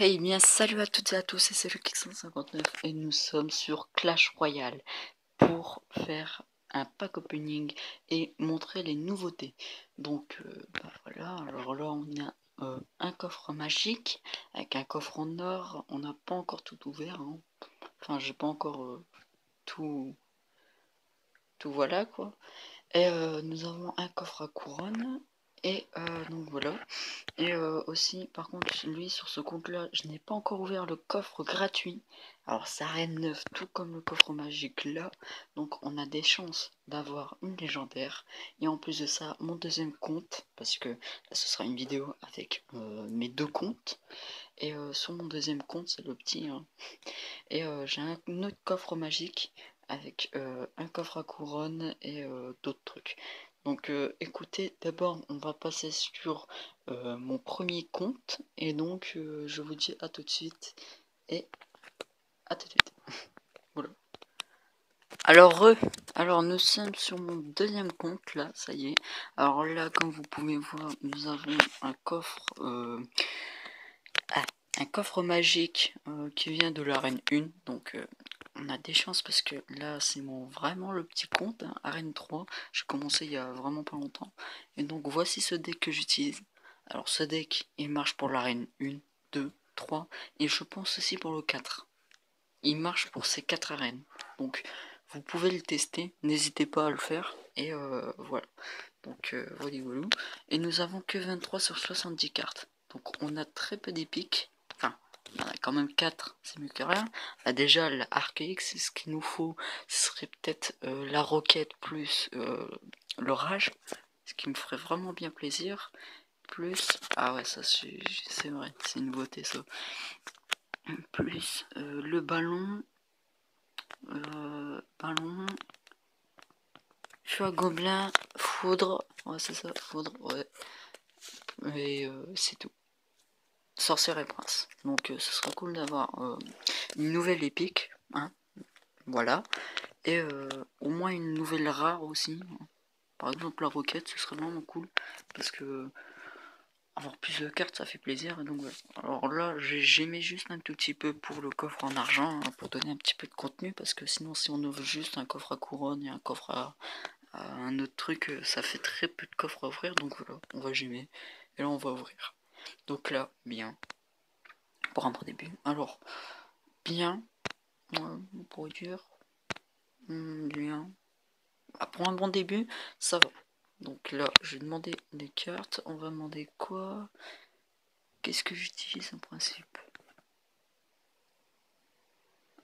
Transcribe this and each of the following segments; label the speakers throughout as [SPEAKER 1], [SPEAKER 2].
[SPEAKER 1] Hey bien salut à toutes et à tous, c'est le Kix159 et nous sommes sur Clash Royale pour faire un pack opening et montrer les nouveautés. Donc voilà, alors là on a un coffre magique avec un coffre en or, on n'a pas encore tout ouvert, hein. Enfin j'ai pas encore tout voilà quoi. Et nous avons un coffre à couronne et donc voilà. Et aussi, par contre, lui, sur ce compte-là, je n'ai pas encore ouvert le coffre gratuit. Alors, ça arène 9, tout comme le coffre magique là. Donc, on a des chances d'avoir une légendaire. Et en plus de ça, mon deuxième compte, parce que là, ce sera une vidéo avec mes deux comptes. Et sur mon deuxième compte, c'est le petit. Hein. Et j'ai un autre coffre magique avec un coffre à couronne et d'autres trucs. Donc écoutez, d'abord on va passer sur mon premier compte et donc je vous dis à tout de suite et à tout de suite. Voilà. Alors nous sommes sur mon deuxième compte là, ça y est. Alors là comme vous pouvez voir, nous avons un coffre magique qui vient de l'arène 1, donc on a des chances parce que là c'est vraiment le petit compte, hein, arène 3, j'ai commencé il y a vraiment pas longtemps, et donc voici ce deck que j'utilise. Alors ce deck il marche pour l'arène 1, 2, 3, et je pense aussi pour le 4. Il marche pour ces 4 arènes, donc vous pouvez le tester, n'hésitez pas à le faire, et voilà. Donc voilà, et nous avons que 23 sur 70 cartes, donc on a très peu d'épiques. Enfin, il y en a quand même 4, c'est mieux que rien. Bah déjà, l'archaïque, c'est ce qu'il nous faut. Ce serait peut-être la roquette plus l'orage, ce qui me ferait vraiment bien plaisir. Plus, ah ouais, ça c'est vrai, c'est une beauté ça. Plus le ballon, feu à gobelin, foudre, ouais, c'est ça, foudre, ouais. Et c'est tout. Sorcière et prince. Donc ce sera cool d'avoir une nouvelle épique, hein, voilà. Et au moins une nouvelle rare aussi. Par exemple la roquette, ce serait vraiment cool. Parce que avoir plus de cartes, ça fait plaisir. Et donc voilà. Alors là, j'ai mis juste un tout petit peu pour le coffre en argent, hein, pour donner un petit peu de contenu. Parce que sinon, si on ouvre juste un coffre à couronne et un coffre à un autre truc, ça fait très peu de coffres à ouvrir. Donc voilà, on va gêner. Et là, on va ouvrir. Donc là, bien. Pour un bon début. Alors, bien, pour dire, bien. Ah, pour un bon début, ça va. Donc là, je vais demander des cartes. On va demander quoi? Qu'est-ce que j'utilise en principe?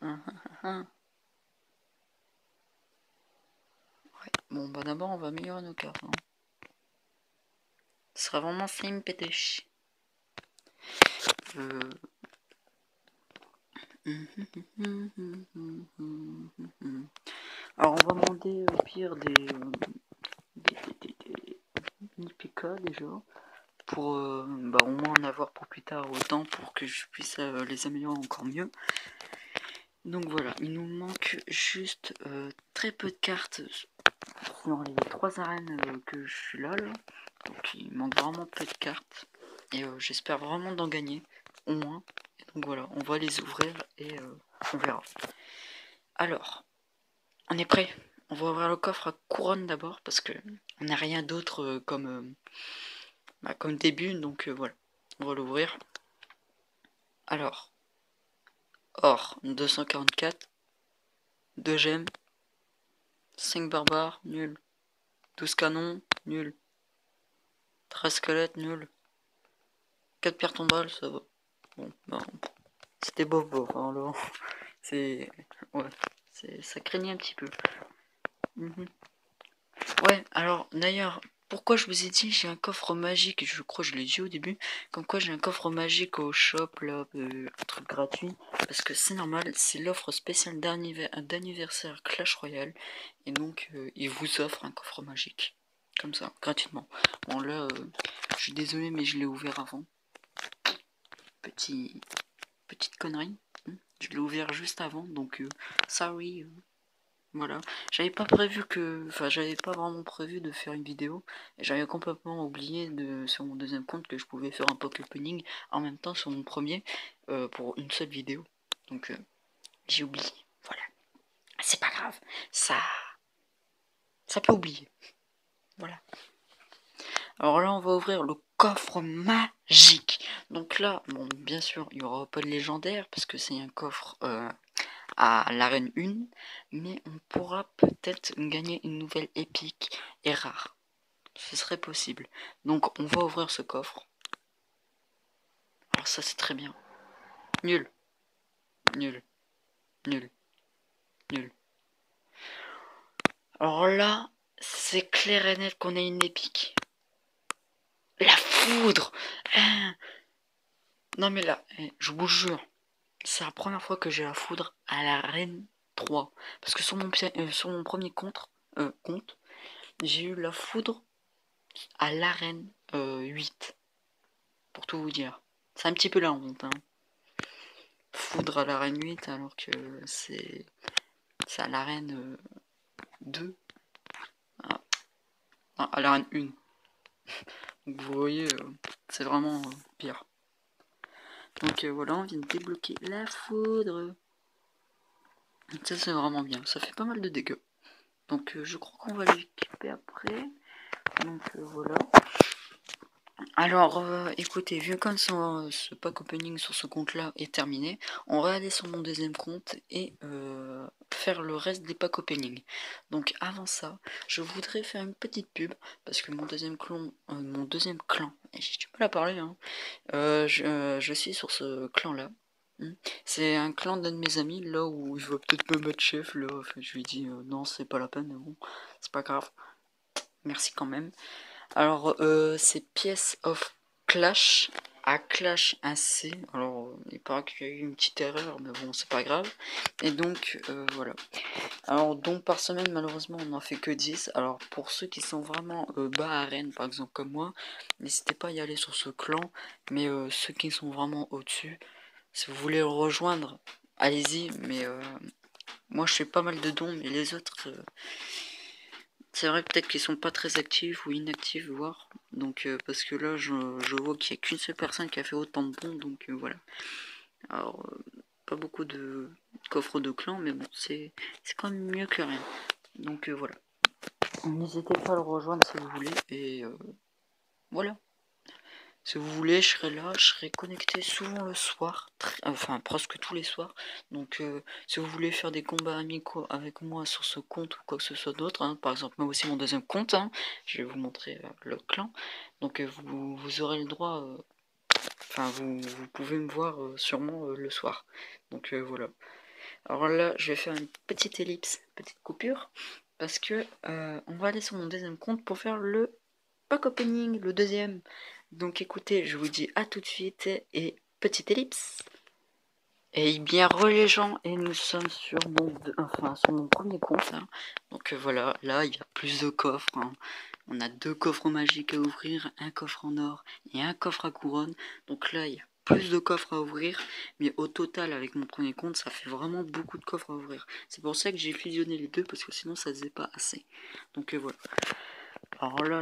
[SPEAKER 1] Ouais. Bon, bah d'abord, on va améliorer nos cartes. Hein. Ce sera vraiment slim pétèche. Alors, on va demander au pire des Nipika déjà. Pour bah, au moins en avoir pour plus tard autant pour que je puisse les améliorer encore mieux. Donc voilà, il nous manque juste très peu de cartes sur les 3 arènes que je suis là. Donc il manque vraiment peu de cartes et j'espère vraiment d'en gagner au moins. Et donc voilà, on va les ouvrir et on verra. Alors, on est prêt. On va ouvrir le coffre à couronne d'abord parce que on n'a rien d'autre comme début, donc voilà, on va l'ouvrir. Alors, or 244, 2 gemmes, 5 barbares, nul, 12 canons, nul, 13 squelettes, nul, 4 pierres tombales, ça va. Bon, non, c'était bof bof, hein, là. C'est... ouais, ça craignait un petit peu. Ouais, alors, d'ailleurs, pourquoi je vous ai dit j'ai un coffre magique, je crois que je l'ai dit au début, comme quoi j'ai un coffre magique au shop, là, un truc gratuit, parce que c'est normal, c'est l'offre spéciale d'anniversaire Clash Royale, et donc il vous offre un coffre magique, comme ça, gratuitement. Bon là, je suis désolé, mais je l'ai ouvert avant. Petite connerie, je l'ai ouvert juste avant, donc sorry. Voilà, j'avais pas prévu que, enfin j'avais pas vraiment prévu de faire une vidéo, et j'avais complètement oublié sur mon deuxième compte que je pouvais faire un pocket opening en même temps sur mon premier pour une seule vidéo. Donc j'ai oublié. Voilà, c'est pas grave, ça peut oublier. Voilà. Alors là on va ouvrir le coffre magique. Donc là, bon bien sûr il y aura pas de légendaire parce que c'est un coffre à l'arène 1, mais on pourra peut-être gagner une nouvelle épique et rare. Ce serait possible. Donc on va ouvrir ce coffre. Alors ça c'est très bien. Nul. Nul. Nul. Nul. Alors là, c'est clair et net qu'on a une épique. La foudre. Hein. Non mais là, je vous jure, c'est la première fois que j'ai la foudre à l'arène 3. Parce que sur mon premier compte, j'ai eu la foudre à l'arène 8. Pour tout vous dire. C'est un petit peu la honte. Hein. Foudre à l'arène 8 alors que c'est à l'arène 2. Ah, à l'arène 1. Donc vous voyez, c'est vraiment pire. Donc voilà, on vient de débloquer la foudre. Ça c'est vraiment bien. Ça fait pas mal de dégâts. Donc je crois qu'on va l'équiper après. Donc voilà. Alors, écoutez, vu comme ce pack opening sur ce compte-là est terminé, on va aller sur mon deuxième compte et faire le reste des pack opening. Donc avant ça, je voudrais faire une petite pub, parce que mon deuxième clan, et j'ai du mal à parler, hein, je suis sur ce clan-là. C'est un clan d'un de mes amis, là où il va peut-être me mettre chef, là, enfin, je lui dis non, c'est pas la peine, mais bon, c'est pas grave, merci quand même. Alors, c'est Piece of Clash, à Clash 1C. Alors, il paraît qu'il y a eu une petite erreur, mais bon, c'est pas grave. Et donc, voilà. Alors, donc par semaine, malheureusement, on n'en fait que 10. Alors, pour ceux qui sont vraiment bas à Rennes, par exemple, comme moi, n'hésitez pas à y aller sur ce clan. Mais ceux qui sont vraiment au-dessus, si vous voulez le rejoindre, allez-y. Mais moi, je fais pas mal de dons, mais les autres. C'est vrai peut-être qu'ils sont pas très actifs ou inactifs voire. Donc parce que là je vois qu'il n'y a qu'une seule personne qui a fait autant de bons. Donc voilà. Alors pas beaucoup de coffres de clan mais bon c'est quand même mieux que rien. Donc voilà. N'hésitez pas à le rejoindre si vous voulez. Et voilà. Si vous voulez, je serai là, je serai connecté souvent le soir, enfin presque tous les soirs. Donc si vous voulez faire des combats amicaux avec moi sur ce compte ou quoi que ce soit d'autre, hein, par exemple moi aussi mon deuxième compte, hein, je vais vous montrer le clan. Donc vous aurez le droit, enfin vous pouvez me voir sûrement le soir. Donc voilà. Alors là je vais faire une petite ellipse, petite coupure, parce que on va aller sur mon deuxième compte pour faire le pack opening, le deuxième. Donc écoutez, je vous dis à tout de suite et petite ellipse. Et bien re les gens, et nous sommes sur mon premier compte. Hein. Donc voilà, là il y a plus de coffres. Hein. On a 2 coffres magiques à ouvrir, un coffre en or et un coffre à couronne. Donc là il y a plus de coffres à ouvrir, mais au total avec mon premier compte ça fait vraiment beaucoup de coffres à ouvrir. C'est pour ça que j'ai fusionné les deux parce que sinon ça faisait pas assez. Donc voilà. Alors là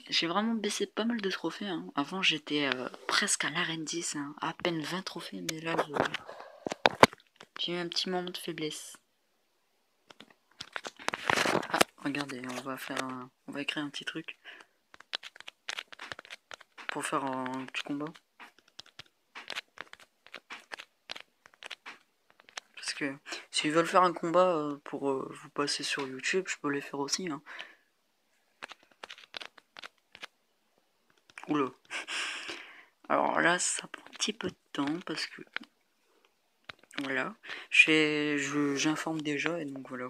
[SPEAKER 1] j'ai vraiment baissé pas mal de trophées. Hein. Avant j'étais presque à l'arène 10, hein. À peine 20 trophées, mais là j'ai eu un petit moment de faiblesse. Ah, regardez, on va écrire un petit truc pour faire un petit combat. Parce que s'ils veulent faire un combat pour vous passer sur YouTube, je peux les faire aussi. Hein. Oula. Alors là, ça prend un petit peu de temps parce que voilà, j'informe déjà et donc voilà.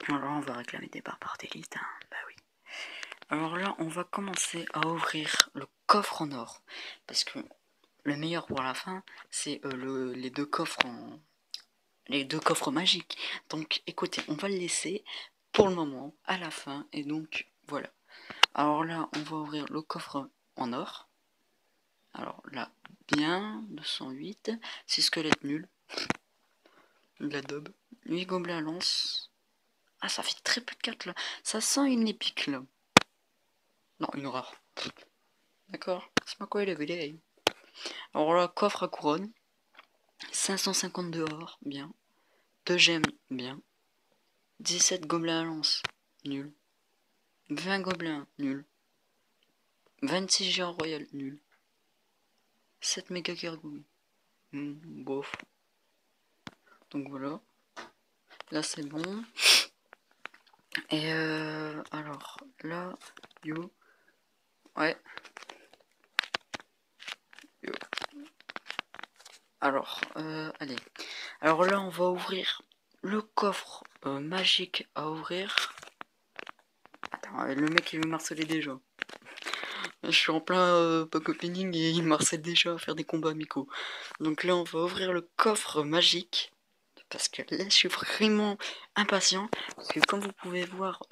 [SPEAKER 1] Alors on va réclamer des barres par d'élite. Hein. Bah oui. Alors là, on va commencer à ouvrir le coffre en or. Parce que le meilleur pour la fin, c'est les deux coffres magiques. Donc écoutez, on va le laisser pour le moment, à la fin. Et donc voilà. Alors là, on va ouvrir le coffre en or. Alors là, bien, 208. 6 squelettes nuls. De la daube. 8 gobelins lance. Ah, ça fait très peu de cartes là. Ça sent une épique là. Non, une rare. D'accord, c'est pas quoi il avait les. Alors là, coffre à couronne. 552 or, bien. 2 gemmes, bien. 17 gobelins à lance, nul. 20 gobelins, nul. 26 géants royal, nul. 7 méga gargouilles. Bof. Donc voilà. Là c'est bon. Et alors là, yo. Ouais. Yo. Alors, allez. Alors là on va ouvrir le coffre magique à ouvrir. Attends, le mec il veut marceler déjà. Je suis en plein pack opening et il marcelle déjà à faire des combats amicaux. Donc là on va ouvrir le coffre magique. Parce que là je suis vraiment impatient. Parce que comme vous pouvez voir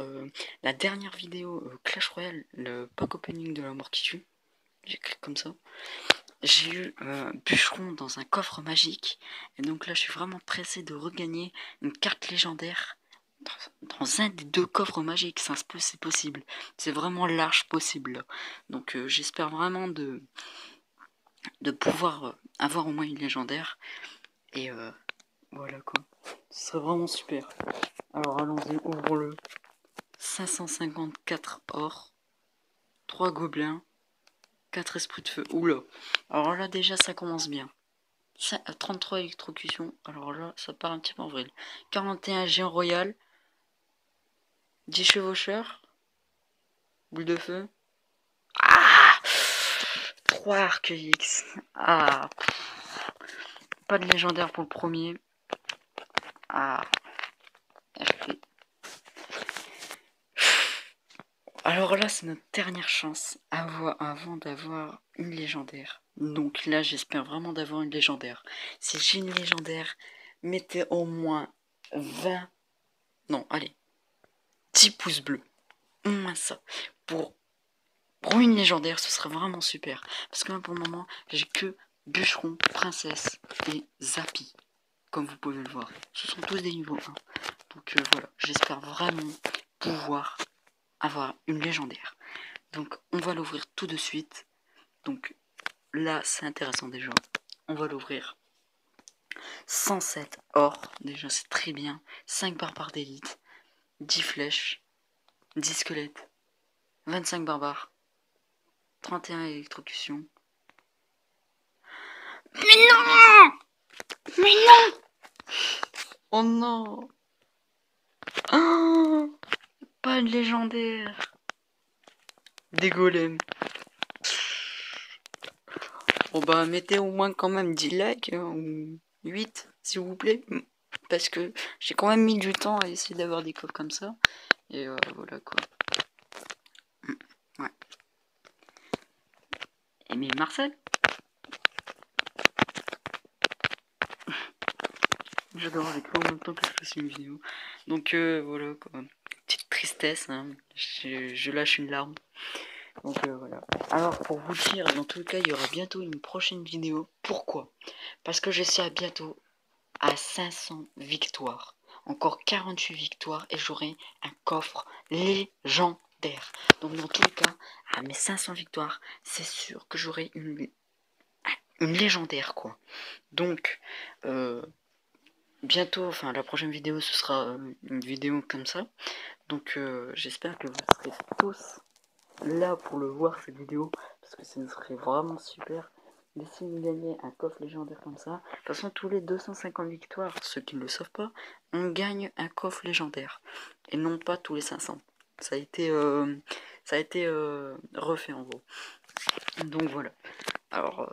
[SPEAKER 1] la dernière vidéo Clash Royale, le pack opening de la mort qui tue, j'écris comme ça. J'ai eu Bûcheron dans un coffre magique. Et donc là je suis vraiment pressé de regagner une carte légendaire dans un des deux coffres magiques. Ça se peut, c'est possible. C'est vraiment large possible. Donc j'espère vraiment de pouvoir avoir au moins une légendaire. Et voilà quoi. Ce serait vraiment super. Alors allons-y, ouvre-le. 554 or. 3 gobelins. 4 esprits de feu. Oula. Alors là déjà ça commence bien. 33 électrocutions. Alors là ça part un petit peu en vrille. 41 géant royal. 10 chevaucheurs. Boule de feu. Ah, 3 arcs X. Ah. Pas de légendaire pour le premier. Ah. FP. Alors là, c'est notre dernière chance avant d'avoir une légendaire. Donc là, j'espère vraiment d'avoir une légendaire. Si j'ai une légendaire, mettez au moins 20... Non, allez. 10 pouces bleus. Au moins ça. Pour une légendaire, ce serait vraiment super. Parce que là, pour le moment, j'ai que Bûcheron, Princesse et Zappy. Comme vous pouvez le voir. Ce sont tous des niveaux 1. Donc voilà, j'espère vraiment pouvoir avoir une légendaire. Donc on va l'ouvrir tout de suite. Donc là c'est intéressant déjà. On va l'ouvrir. 107 or, déjà c'est très bien. 5 barbares d'élite. 10 flèches. 10 squelettes. 25 barbares. 31 électrocutions. Mais non! Mais non! Oh non! Oh, pas de légendaire. Des golems. Bon bah mettez au moins quand même 10 likes, ou 8 s'il vous plaît. Parce que j'ai quand même mis du temps à essayer d'avoir des coffres comme ça. Et voilà quoi. Ouais. Et mais Marcel, j'adore avec toi en même temps que je fasse une vidéo. Donc voilà quoi. Petite tristesse, hein. Je lâche une larme. Donc voilà. Alors pour vous dire, dans tout cas, il y aura bientôt une prochaine vidéo. Pourquoi? Parce que je serai bientôt à 500 victoires. Encore 48 victoires et j'aurai un coffre légendaire. Donc dans tous les cas, à mes 500 victoires, c'est sûr que j'aurai une légendaire quoi. Donc bientôt, enfin la prochaine vidéo ce sera une vidéo comme ça. Donc j'espère que vous serez tous là pour le voir cette vidéo. Parce que ce serait vraiment super d'essayer de gagner un coffre légendaire comme ça. De toute façon, tous les 250 victoires, ceux qui ne le savent pas, on gagne un coffre légendaire. Et non pas tous les 500. Ça a été refait en gros. Donc voilà. Alors,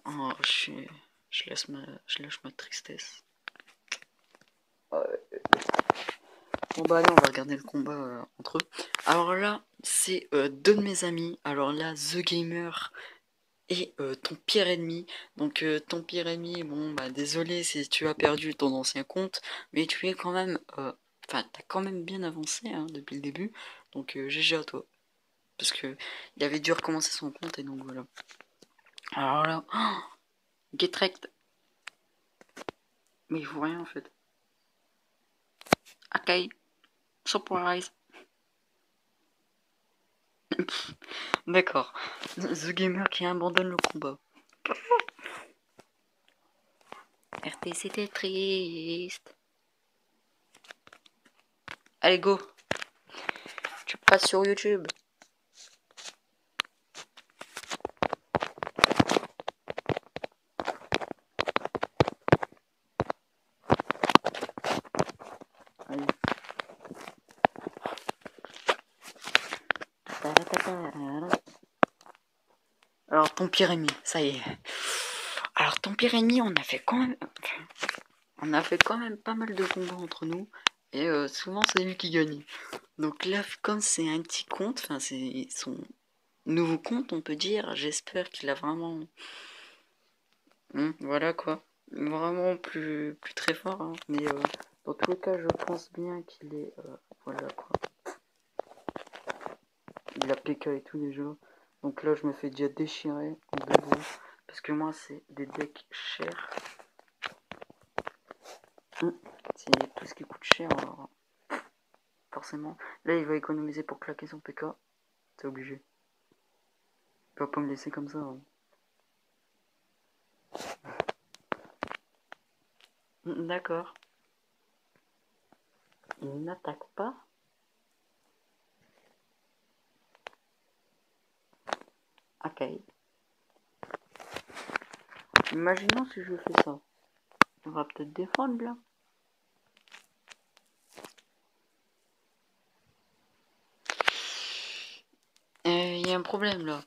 [SPEAKER 1] oh, je lâche ma tristesse. Bon bah allez, on va regarder le combat entre eux. Alors là, c'est deux de mes amis. Alors là, The Gamer et ton pire ennemi. Donc ton pire ennemi, bon bah désolé si tu as perdu ton ancien compte, mais tu es quand même, enfin t'as quand même bien avancé hein, depuis le début. Donc GG à toi. Parce que il avait dû recommencer son compte et donc voilà. Alors là, oh, Getrect. Mais il faut rien en fait. Ok. Surprise. D'accord. The Gamer qui abandonne le combat. RT, c'était triste. Allez, go. Tu passes sur YouTube. Allez. Alors, ton pire ennemi, ça y est. Alors, ton pire ennemi, on a fait quand même pas mal de combats entre nous. Et souvent, c'est lui qui gagne. Donc là, comme c'est un petit compte, enfin, c'est son nouveau compte, on peut dire, j'espère qu'il a vraiment. Voilà quoi. Vraiment plus très fort. Hein. Mais dans tous les cas, je pense bien qu'il est. Voilà quoi. Il a PK et tout déjà. Donc là, je me fais déjà déchirer en debout. Parce que moi, c'est des decks chers. C'est tout ce qui coûte cher, alors forcément. Là, il va économiser pour claquer son PK. C'est obligé. Il va pas me laisser comme ça. Hein. D'accord. Il n'attaque pas. Ok. Imaginons si je fais ça. On va peut-être défendre là. Il y a un problème là.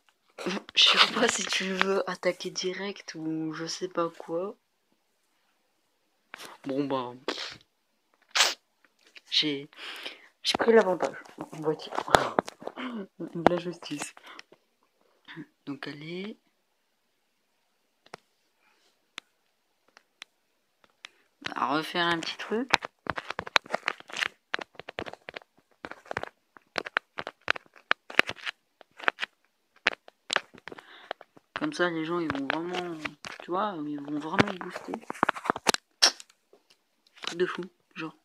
[SPEAKER 1] Je sais pas si tu veux attaquer direct ou je sais pas quoi. Bon bah. J'ai pris l'avantage. On va dire. De la justice. Donc allez. On va refaire un petit truc. Comme ça, les gens, ils vont vraiment, tu vois, ils vont vraiment booster. Truc de fou, genre.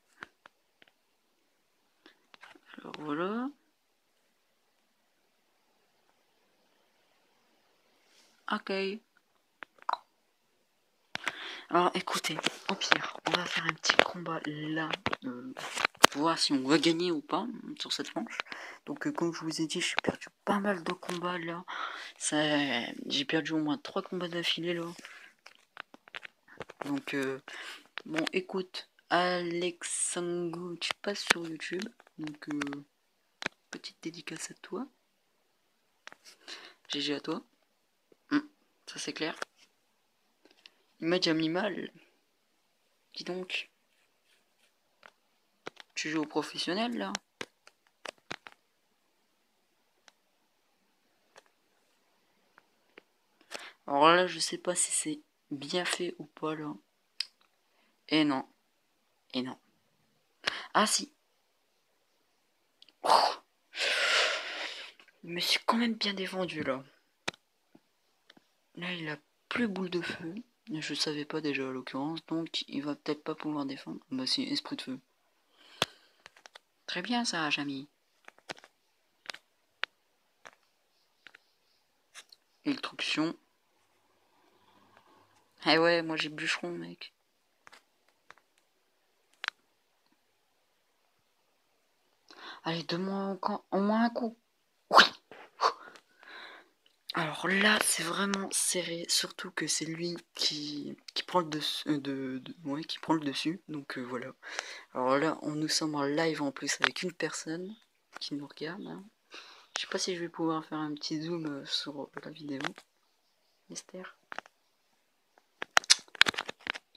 [SPEAKER 1] Alors voilà. Ok. Alors écoutez, au pire, on va faire un petit combat là. Pour voir si on va gagner ou pas sur cette manche. Donc comme je vous ai dit, j'ai perdu pas mal de combats là. J'ai perdu au moins 3 combats d'affilée là. Donc bon écoute, Alexango, tu passes sur YouTube. Donc petite dédicace à toi. GG à toi. Ça c'est clair. Il m'a déjà mis mal. Dis donc. Tu joues au professionnel là? Alors là, je sais pas si c'est bien fait ou pas là. Et non. Et non. Ah si. Oh, je me suis quand même bien défendu là. Là, il a plus boule de feu. Je savais pas déjà à l'occurrence. Donc, il va peut-être pas pouvoir défendre. Bah si, esprit de feu. Très bien ça, Jamy. Instruction. Eh ouais, moi j'ai bûcheron, mec. Allez, donne-moi au moins un coup. Oui. Alors là, c'est vraiment serré, surtout que c'est lui qui prend le dessus, ouais, qui prend le dessus. Donc voilà. Alors là, nous sommes en live en plus avec une personne qui nous regarde. Hein. Je sais pas si je vais pouvoir faire un petit zoom sur la vidéo. Mystère.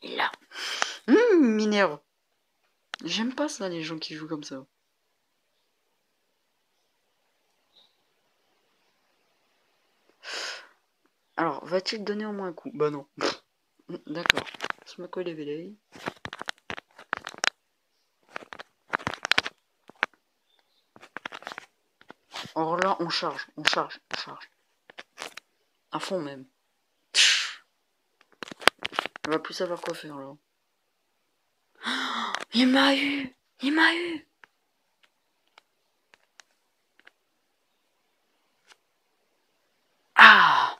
[SPEAKER 1] Il est là. Minerve. J'aime pas ça, les gens qui jouent comme ça. Alors, va-t-il donner au moins un coup? Bah non. D'accord. Smoke les vélay. Alors là, on charge. À fond même. On va plus savoir quoi faire là. Il m'a eu. Il m'a eu. Ah.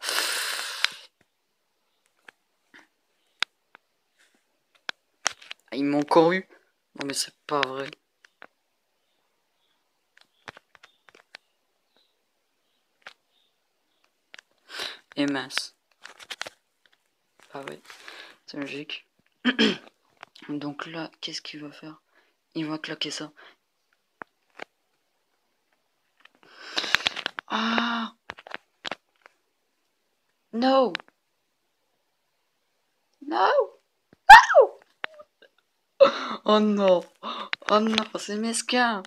[SPEAKER 1] Il m'a encore eu. Non mais c'est pas vrai. Et mince. Ah ouais, c'est logique. Donc là, qu'est-ce qu'il va faire? Il va claquer ça. Ah. No. No. Oh non. Oh non, c'est mesquin.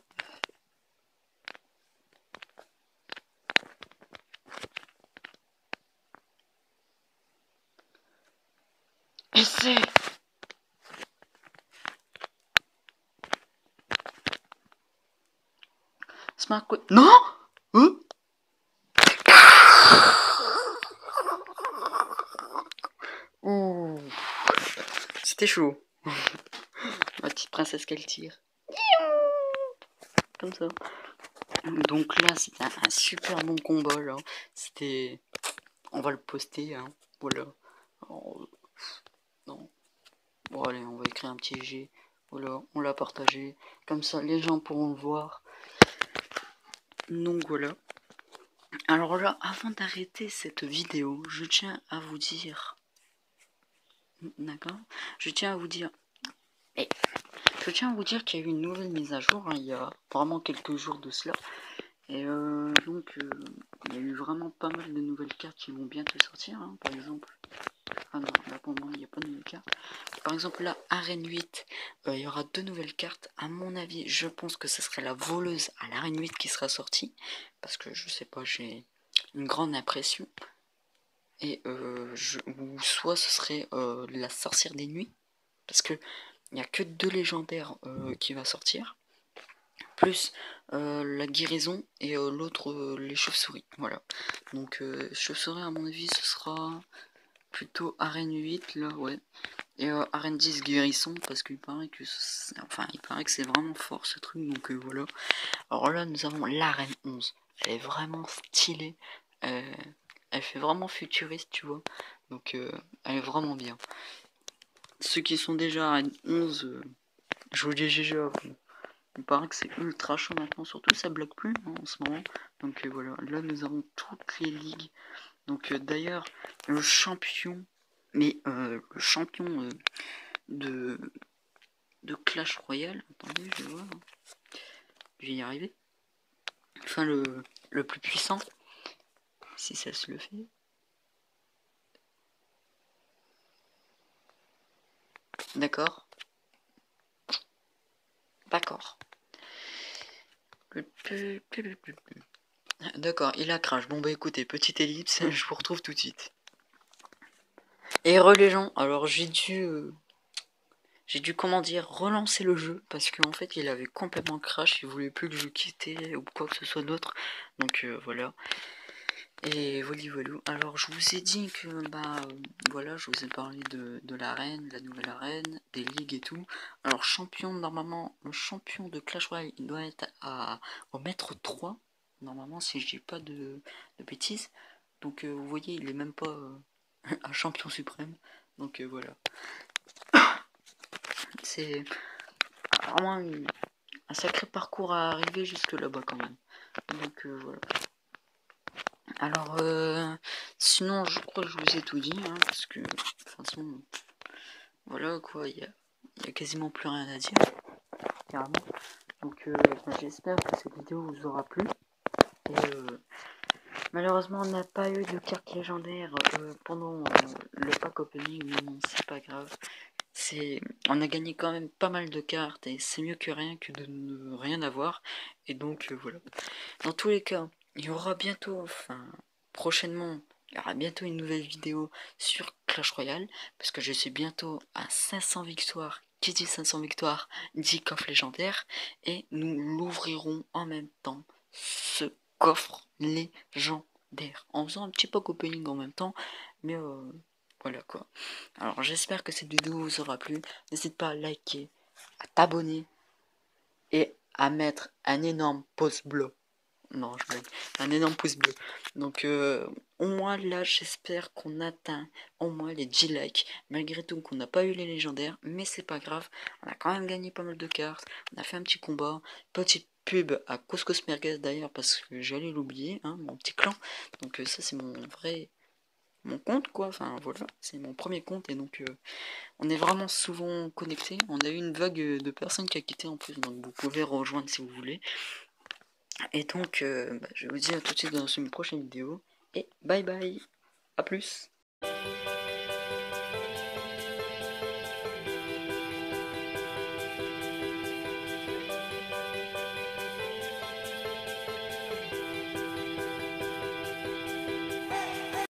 [SPEAKER 1] Essaie. Smart quoi? Non. Hein? Ouh. C'était chaud. Ma petite princesse qu'elle tire. Comme ça. Donc là, c'était un super bon combat là. C'était. On va le poster, hein. Voilà. Oh, non. Bon, allez, on va écrire un petit G. Voilà, on l'a partagé. Comme ça, les gens pourront le voir. Donc voilà. Alors là, avant d'arrêter cette vidéo, je tiens à vous dire. D'accord? Je tiens à vous dire. Et je tiens à vous dire qu'il y a eu une nouvelle mise à jour, hein, il y a vraiment quelques jours de cela. Et donc, il y a eu vraiment pas mal de nouvelles cartes qui vont bientôt sortir, hein, par exemple. Ah non, là pour le moment, il n'y a pas de nouvelles cartes. Par exemple, là, Arène 8, il y aura 2 nouvelles cartes. À mon avis, je pense que ce serait la voleuse à l'Arène 8 qui sera sortie. Parce que je sais pas, j'ai une grande impression. Et ou soit ce serait la sorcière des nuits. Parce que il n'y a que 2 légendaires qui va sortir. Plus la guérison et l'autre les chauves-souris. Voilà. Donc chauves-souris à mon avis ce sera plutôt arène 8 là, ouais. Et arène 10 guérison parce qu'il paraît que il paraît que c'est vraiment fort ce truc, donc voilà. Alors là nous avons l'arène 11. Elle est vraiment stylée. Elle fait vraiment futuriste, tu vois. Donc elle est vraiment bien. Ceux qui sont déjà arène 11, je vous dis GG à vous. Il paraît que c'est ultra chaud maintenant, surtout ça bloque plus hein, en ce moment. Donc voilà, là nous avons toutes les ligues. Donc d'ailleurs, le champion, le champion de, de Clash Royale, attendez, je vais voir, je vais y arriver. Enfin, le plus puissant, si ça se le fait. D'accord. D'accord. D'accord, il a crash. Bon bah écoutez, petite ellipse, je vous retrouve tout de suite. Et les gens, alors j'ai dû, comment dire, relancer le jeu parce qu'en fait il avait complètement crash, il voulait plus que je quittais ou quoi que ce soit d'autre. Donc voilà. Et voilà. Alors je vous ai dit que voilà, je vous ai parlé de l'arène, de la nouvelle arène, des ligues et tout. Alors champion, normalement, le champion de Clash Royale, il doit être au mètre 3, normalement si je dis pas de bêtises. Donc vous voyez, il est même pas un champion suprême. Donc voilà. C'est vraiment un sacré parcours à arriver jusque là-bas quand même. Donc voilà. Alors sinon je crois que je vous ai tout dit, hein, parce que de toute façon voilà quoi, il y a quasiment plus rien à dire, carrément. Donc j'espère que cette vidéo vous aura plu. Et malheureusement on n'a pas eu de carte légendaire pendant le pack opening, mais non c'est pas grave. On a gagné quand même pas mal de cartes et c'est mieux que rien que de ne rien avoir. Et donc voilà. Dans tous les cas, il y aura bientôt, enfin prochainement, il y aura bientôt une nouvelle vidéo sur Clash Royale. Parce que je suis bientôt à 500 victoires. Qui dit 500 victoires dit coffre légendaire. Et nous l'ouvrirons en même temps, ce coffre légendaire. En faisant un petit pack opening en même temps. Mais voilà quoi. Alors j'espère que cette vidéo vous aura plu. N'hésite pas à liker, à t'abonner et à mettre un énorme pouce bleu. Non, je blague. Un énorme pouce bleu. Donc, au moins là, j'espère qu'on atteint au moins les 10 likes. Malgré tout, qu'on n'a pas eu les légendaires. Mais c'est pas grave. On a quand même gagné pas mal de cartes. On a fait un petit combat. Petite pub à Couscous Merguez d'ailleurs, parce que j'allais l'oublier, hein, mon petit clan. Donc, ça, c'est mon compte, quoi. Enfin, voilà. C'est mon premier compte. Et donc, on est vraiment souvent connectés. On a eu une vague de personnes qui a quitté en plus. Donc, vous pouvez rejoindre si vous voulez. Et donc, je vous dis à tout de suite dans une prochaine vidéo. Et bye bye, à plus.